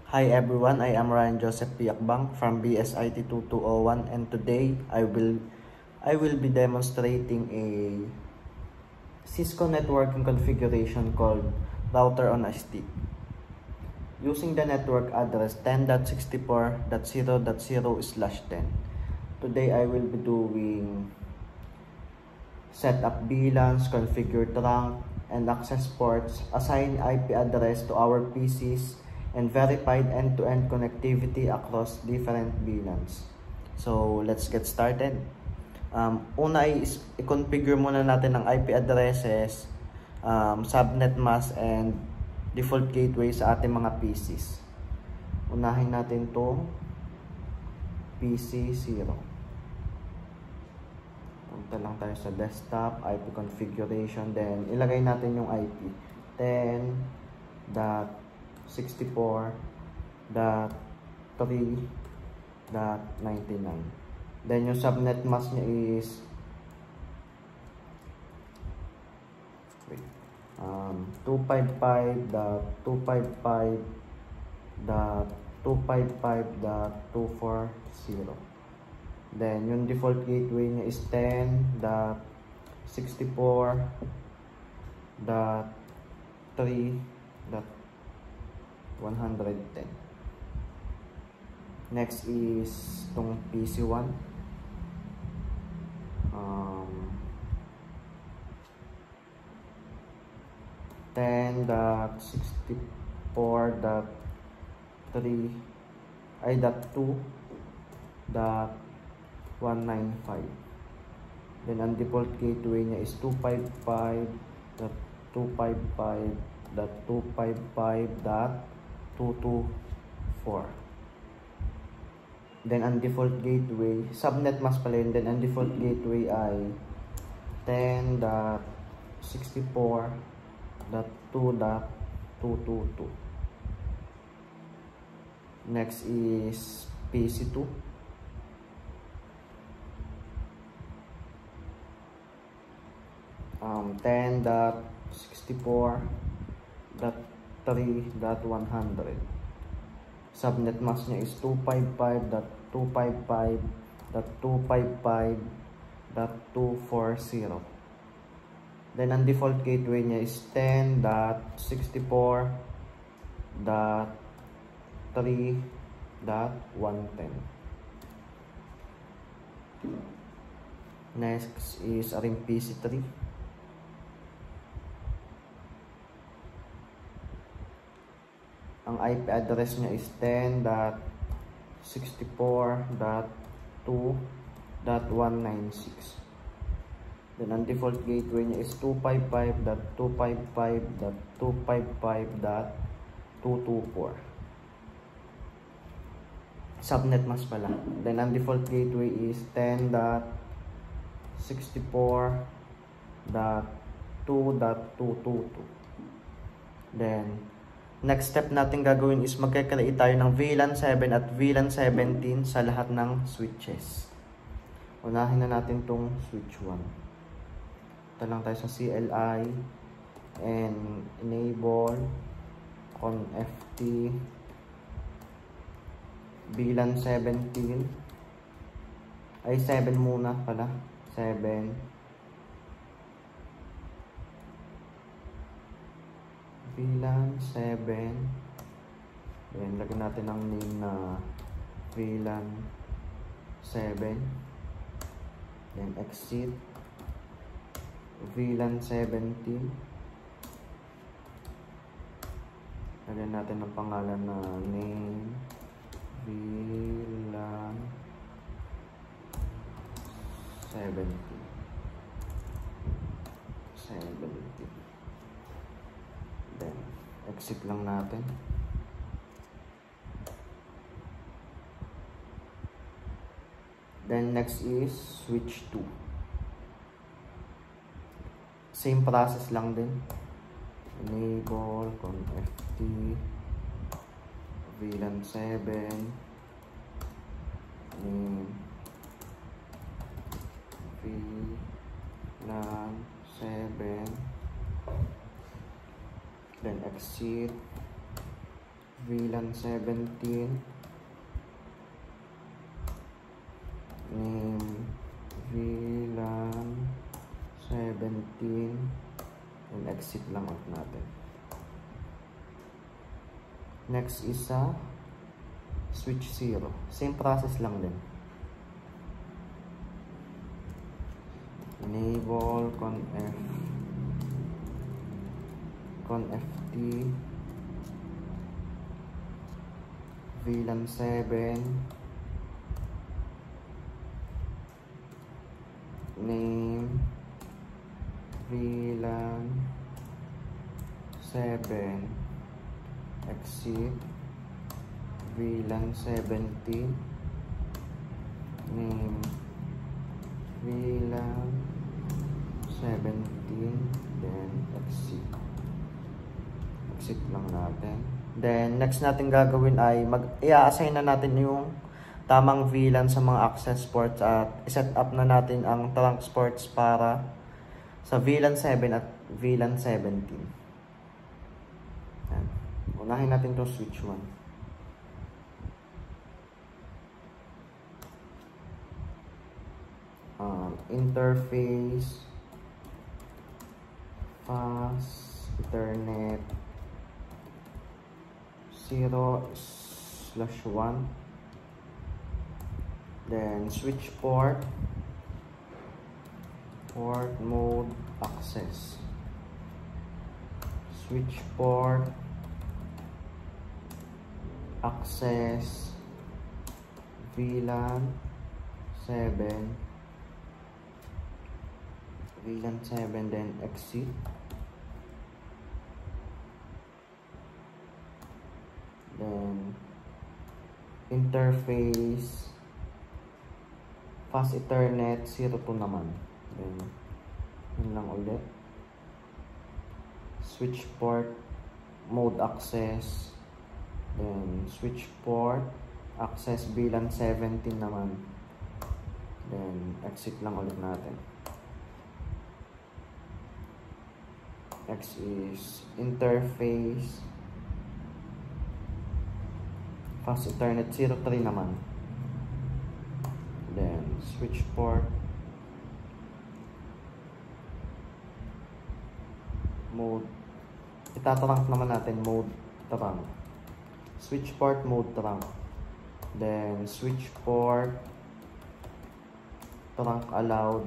Hi everyone, I am Ryan Joseph Piakbang from BSIT 2201 and today I will be demonstrating a Cisco networking configuration called router on a stick using the network address 10.64.0.0/10. Today I will be doing setup VLANs, configure trunk and access ports, assign IP address to our PCs, and verified end-to-end connectivity across different VLANs. So, let's get started. Una ay i-configure muna natin ang IP addresses, subnet mask, and default gateway sa ating mga PCs. Unahin natin itong PC0. Punta lang tayo sa desktop, IP configuration, then ilagay natin yung IP 10.64.3.99. Then yung subnet mask niya is 255.255.255.240. Then yung default gateway niya is 10.64.3.110. Next is itong PC1. 10.64.3.2.195. Then ang default gateway niya is 255.255.255.224. Then ang default gateway, subnet mask pala yun. Then ang default gateway ay 10.64.2.222. Next is PC2. 10.64.3.100. Subnet mask niya is 255.255.255.240. Then ang default gateway niya is 10.64.3.110. Next is aring PC3. Ang IP address niya is 10.64.2.196. Then ang default gateway niya is 255.255.255.224. Subnet mask pala. Then ang default gateway is 10.64.2.222. Then next step natin gagawin is magkakreate tayo ng VLAN 7 at VLAN 17 sa lahat ng switches. Unahin na natin tong switch 1. Ito lang tayo sa CLI and enable conft VLAN 17 ay 7 muna pala, 7 VLAN 7. Then lagyan natin ang name na VLAN 7, then exit VLAN 17. Lagyan natin ang pangalan na name VLAN 17. Then exit lang natin. Then next is switch 2. Same process lang din. Enable conft VLAN 7 name VLAN 7, then exit VLAN 17, name VLAN 17, and exit lang out natin. Next is switch 0. Same process lang din. Enable conft VLAN 7, name VLAN 7, exit VLAN 17, name VLAN 17, then exit lang natin. Then next natin gagawin ay i-assign na natin yung tamang VLAN sa mga access ports at i-set up na natin ang trunk ports para sa VLAN 7 at VLAN 17. Yan. Unahin natin itong switch 1. Interface, fast Ethernet 0/1, then switch port mode access, switch port access VLAN 7, then exit. Then interface fast Ethernet 02 naman. Then yun lang ulit. Switch port mode access, then switch port access VLAN 17 naman. Then exit lang ulit natin. Next is interface fast Ethernet 03 naman. Then switch port mode, itatrunk naman natin mode trunk, switch port mode trunk, then switch port trunk allowed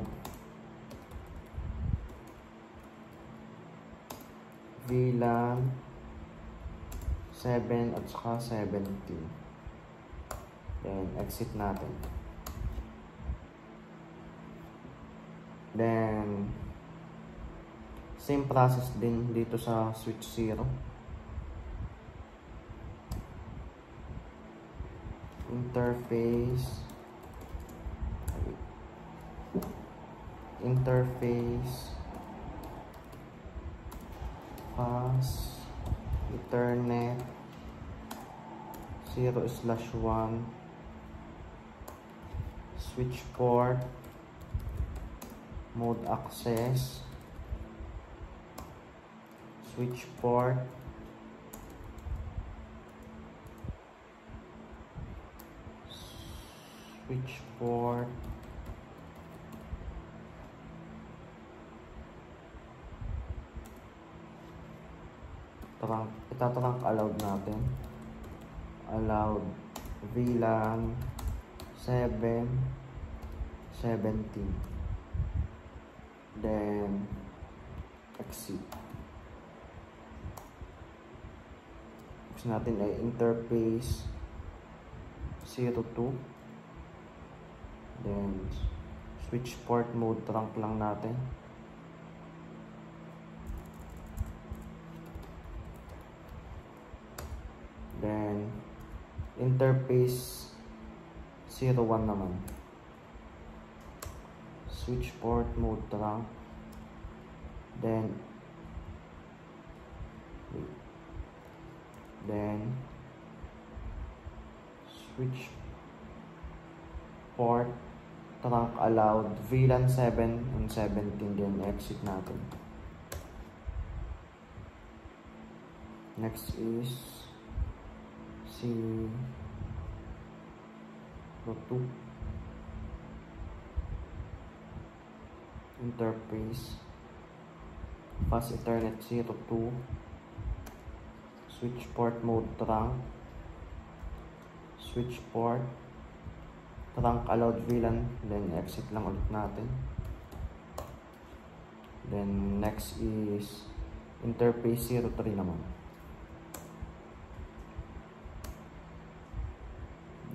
VLAN 7 at saka 17. Then exit natin. Then same process din dito sa switch 0. Interface fast Ethernet 0/1, switch port mode access, switch port trunk, itatrunk allowed natin, allowed VLAN 7, 17, then exit. Next natin ay interface 02, then switch port mode trunk lang natin. Then interface 01 naman, switch port mode trunk, then switch port trunk allowed VLAN 7 and 17, then exit natin. Next is 02 interface fast Ethernet 02 switch port mode trunk switch port trunk allowed VLAN, then exit lang ulit natin. Then next is interface 03 naman.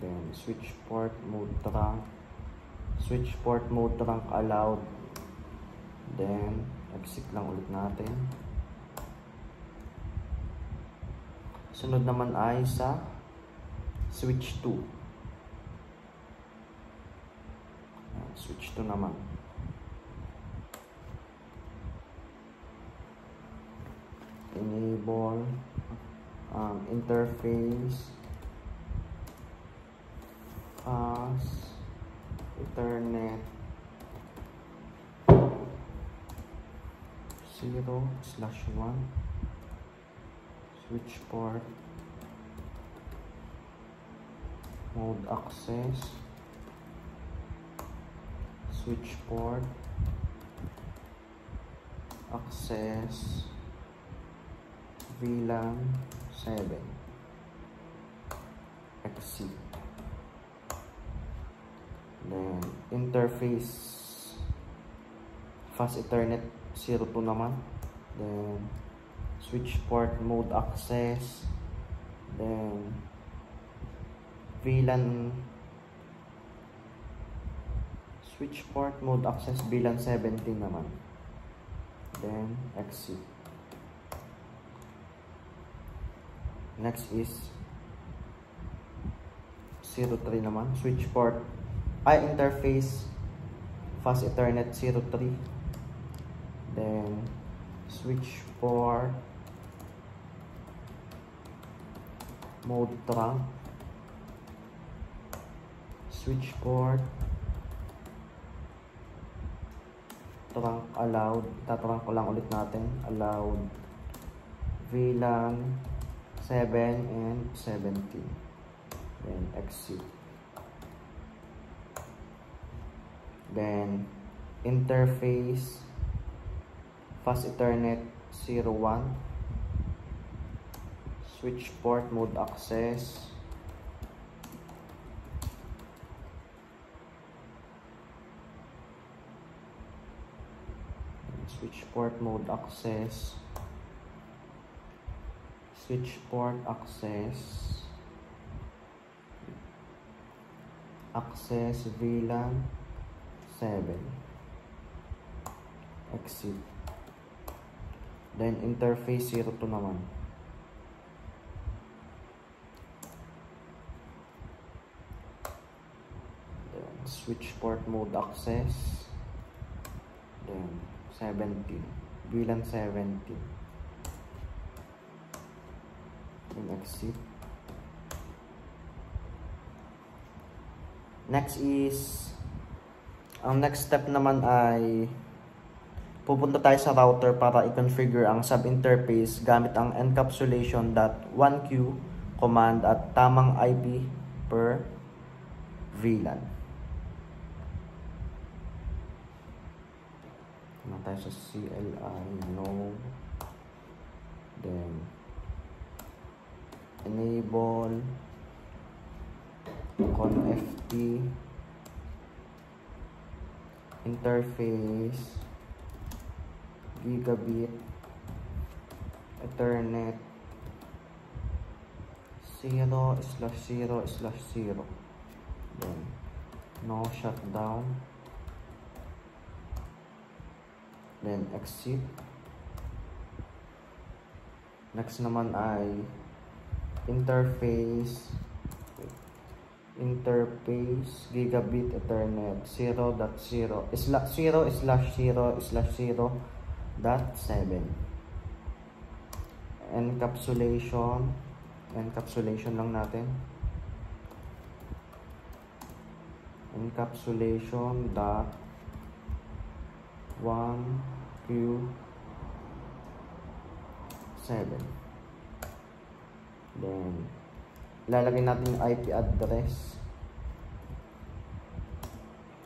Then switch port mode trunk allowed, then exit lang ulit natin. Sunod naman ay sa switch 2. Switch 2 naman. Enable interface fast Ethernet 0/1 switch port mode access switch port access VLAN 7 exit. Then interface fast Ethernet 02 naman, then switch port mode access, then VLAN switch port mode access VLAN 17 naman, then exit. Next is 03 naman, switch port interface fast Ethernet 03, then switch port mode trunk switch port trunk allowed, tatrunk ko lang ulit natin, allowed VLAN 7 and 17, then exit. Then interface fast Ethernet 01 switch port mode access switch port mode access switch port access VLAN 7 exit. Then interface 02 naman, then switch port mode access, then 17 VLAN 17, then exit. Next is ang next step naman ay pupunta tayo sa router para i-configure ang sub-interface gamit ang encapsulation.1q command at tamang IP per VLAN. Punta tayo sa CLI node, then enable conft interface gigabit Ethernet 0/0/0, then no shutdown, then exit. Next naman ay interface gigabit Ethernet 0/0/0/0.7 encapsulation lang natin, encapsulation dot 1q7, then Ilalagay natin yung IP address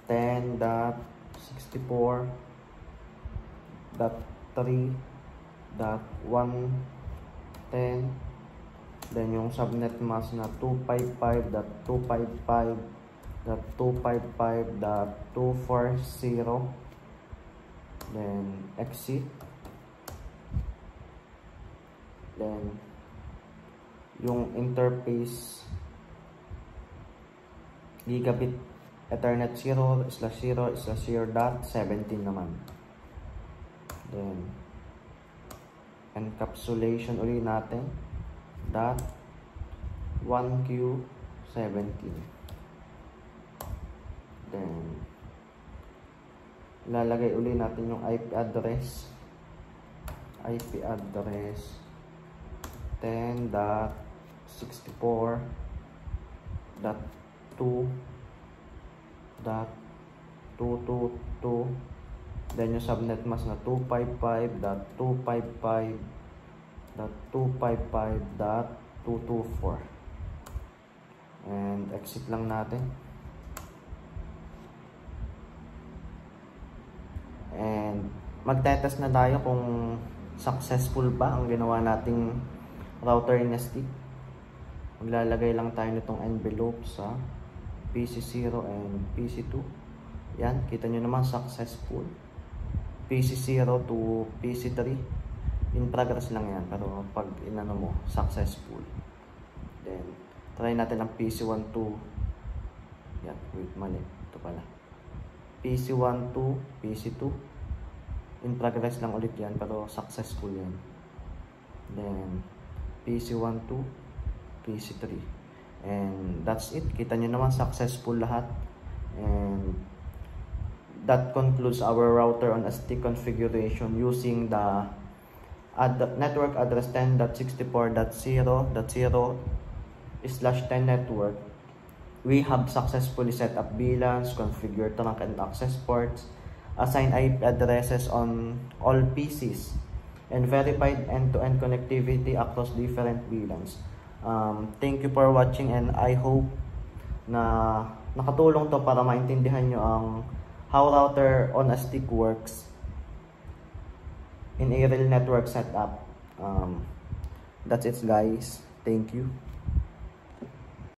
10.64.3.110. Then yung subnet mask na 255.255.255.240. Then exit. Then yung interface gigabit Ethernet 0/0/0.17 naman. Then encapsulation uli natin .1Q17. Then ilalagay uli natin yung IP address 10.64.2.222. Then yung subnet mask na 255.255.255.224. And exit lang natin. And magtetest na tayo kung successful ba ang ginawa nating router NST. Maglalagay lang tayo nitong envelope sa PC0 and PC2. Yan, kita nyo naman successful. PC0 to PC3. In progress lang yan, pero pag inano mo, successful. Then, try natin ang PC1 to, yan, wait, mali. Ito pala. PC1 to PC2. In progress lang ulit yan, pero successful yan. Then, PC1 to PC3. And that's it. Kita nyo naman, successful lahat. And that concludes our router on ST configuration using the network address 10.64.0.0/10 network. We have successfully set up VLANs, configured trunk and access ports, assigned IP addresses on all PCs, and verified end-to-end connectivity across different VLANs. Thank you for watching, and I hope na nakatulong to para maintindihan nyo ang how router on a stick works in a real network setup. That's it, guys. Thank you.